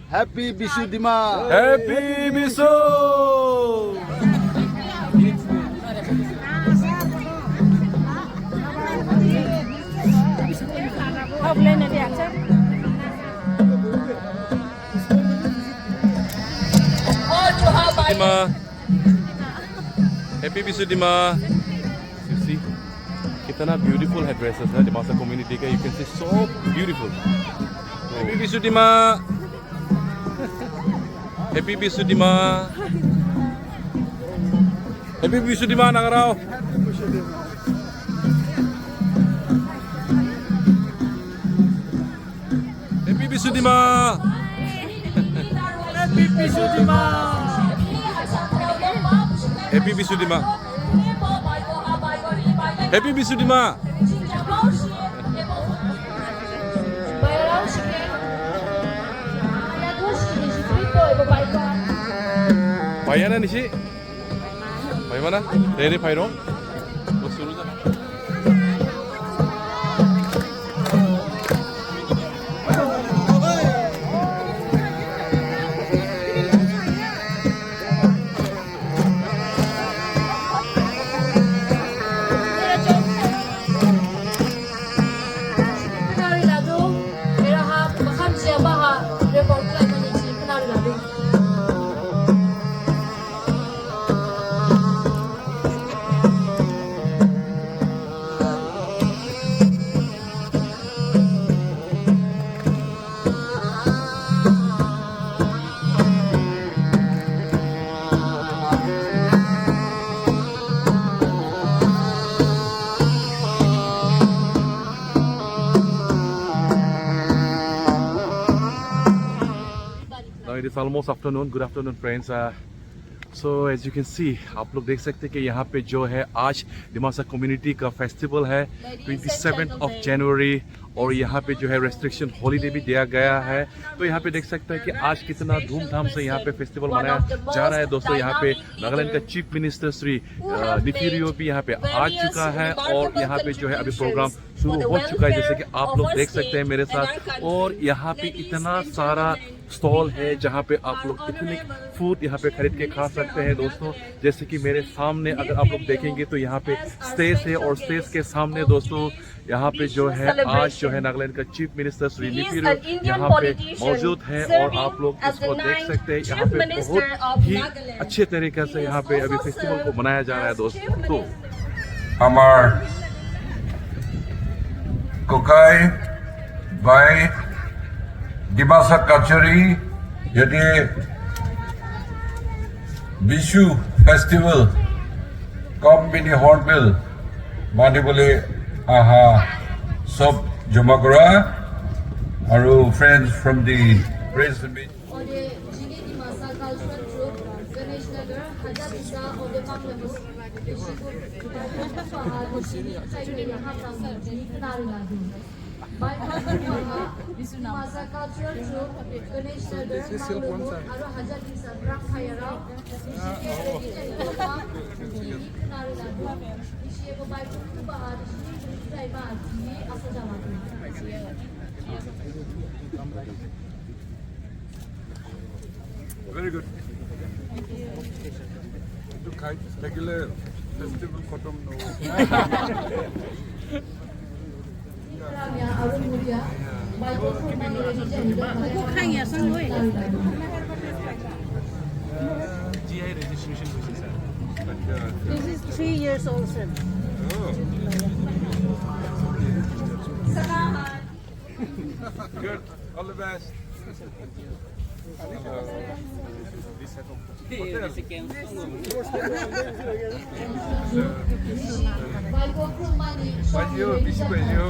Happy Bisu Dima. Happy Bisu. Dima. Happy Bisu Dima. You see, कितना beautiful है dresses है Dimasa community का. You can see so beautiful. Happy Bisu Dima. Happy Bisu Dima. Happy Bisu Dima Nagarao. Happy Bisu Dima. Happy Bisu Dima. Happy Bisu Dima. Happy Bisu Dima. Payah na Nishi? Payah mana? Dari Payro? Suruh je. Now it is almost afternoon. Good afternoon, friends. So as you can see, आप लोग देख सकते हैं कि यहाँ पे जो है आज दिमासा कम्युनिटी का फेस्टिवल है 27 ऑफ जनवरी और यहाँ पे जो है रेस्ट्रिक्शन हॉलीडे भी दिया गया है. तो यहाँ पे देख सकते हैं कि आज कितना धूमधाम से यहाँ पे फेस्टिवल मनाया जा रहा है. दोस्तों यहाँ पे नागालैंड का चीफ मिनिस्टर श्री निफिरियो भी यहाँ पे आ चुका है और यहाँ पे जो है अभी प्रोग्राम शुरू हो चुका है जैसे कि आप लोग देख सकते हैं मेरे साथ. और यहाँ पे इतना सारा स्टॉल है जहाँ पे आप लोग पिकनिक फूड यहाँ पे खरीद के खा सकते हैं. दोस्तों जैसे कि मेरे सामने अगर आप लोग देखेंगे तो यहाँ पे स्टेज है और स्टेज के सामने दोस्तों यहाँ पे जो है आज जो है नागालैंड का चीफ मिनिस्टर श्री निफिरियो यहाँ पे मौजूद है और आप लोग इसको देख सकते हैं. यहाँ पे बहुत ही अच्छे तरीके से यहाँ पे अभी फेस्टिवल को मनाया जा रहा है. दोस्तों तो हमार कोकाई बाय दिमासा कचरी यदि बिशु फेस्टिवल कम बिनी हॉर्नबिल माने बोले आहा सब जमा करा आरो friends from the president Masa cultural troupe, Ganesh Nagar, Manglubu, Aro Hajar Kisan, Rak Hayarao, Ishiye Babai Kutu Bahar, Ishiye Rai Bahar, Asa Jamatu. Very good. To kite regular festival khatam no. Arun Mulia, Bible from Mani religion. GI registration process. This is 3 years old, sir. Oh. Good. All the best. Baju, bisi baju.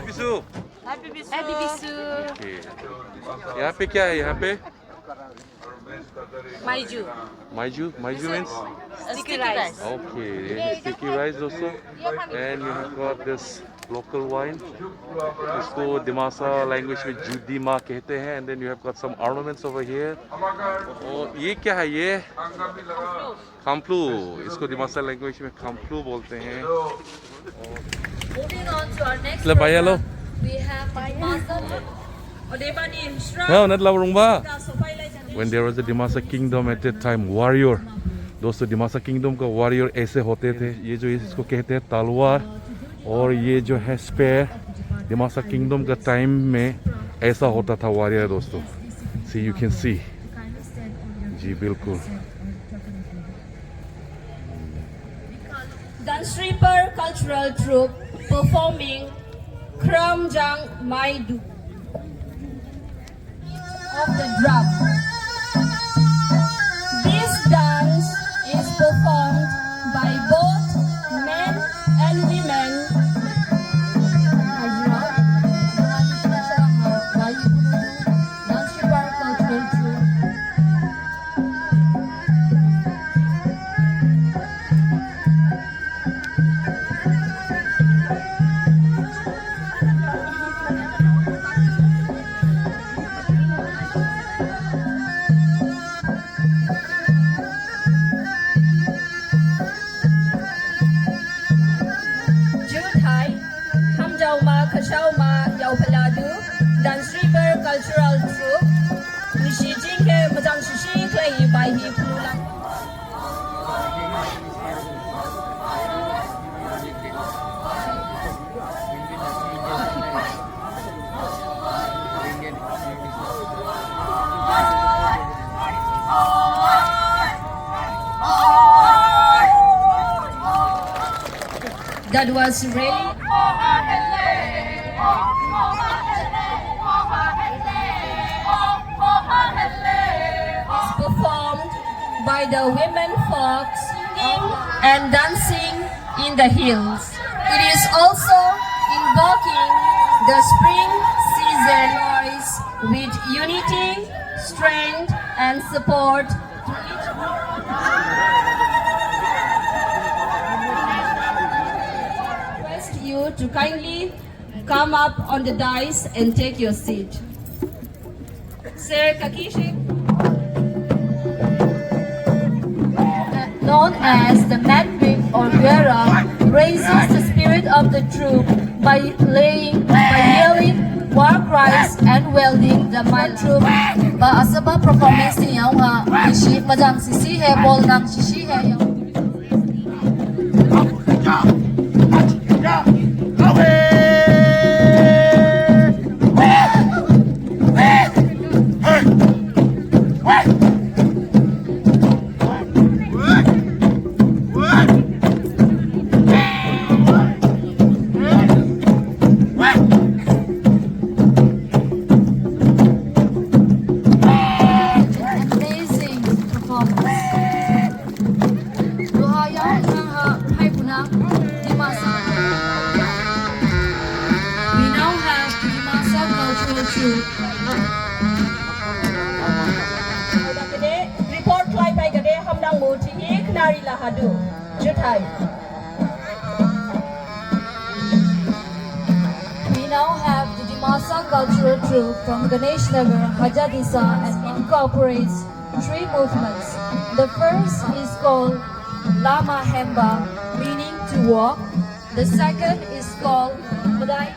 Vishu Happy Bisu. यहाँ पे क्या है यहाँ पे Maiju. माइजू means Sticky rice. okay sticky rice also and you have got this local wine इसको Dimasa language में जुदीमा कहते हैं and then you have got some ornaments over here और ये क्या है ये खाम्प्लू इसको दिमासा लैंग्वेज में खाम्प्लू बोलते हैं Moving on to our next Sila bayar lo. program, we have Dimasa. No, not Laurung ba? When there was a Dimasa Kingdom at that time, warrior. दोस्तों दिमासा किंगडम का वॉरियर ऐसे होते थे, ये जो इसको कहते हैं तलवार, और ये जो है स्पेयर, दिमासा किंगडम का टाइम में ऐसा होता था वॉरियर दोस्तों. सी यू कैन सी. जी बिल्कुल. Danstriper cultural troupe performing Kramjang Maidu of the drum. This dance is performed by both men and women. Danstriper cultural troupe. Danstriper cultural troupe Nishi Jinke Majang Shishi Klei by Hi Pula. That was really performed by the women folks and dancing in the hills. It is also invoking the spring season noise with unity, strength and support to each request you to kindly come up on the dais and take your seat. Sir Kakishi, known as the Manwik or Guerra, raises the spirit of the troop by yelling war cries and wielding the might troop. Ba asaba performance ni yang ha ishi majang sisi hai bol nang sisi hai. Report fly by Gade Hamdang Moti Ek Nari Lahadu Jutai. We now have the Dimasa cultural troupe from Ganesh Nagar, Hajadisa, and incorporates 3 movements. The first is called Lama Hemba, meaning to walk. The second is called Madai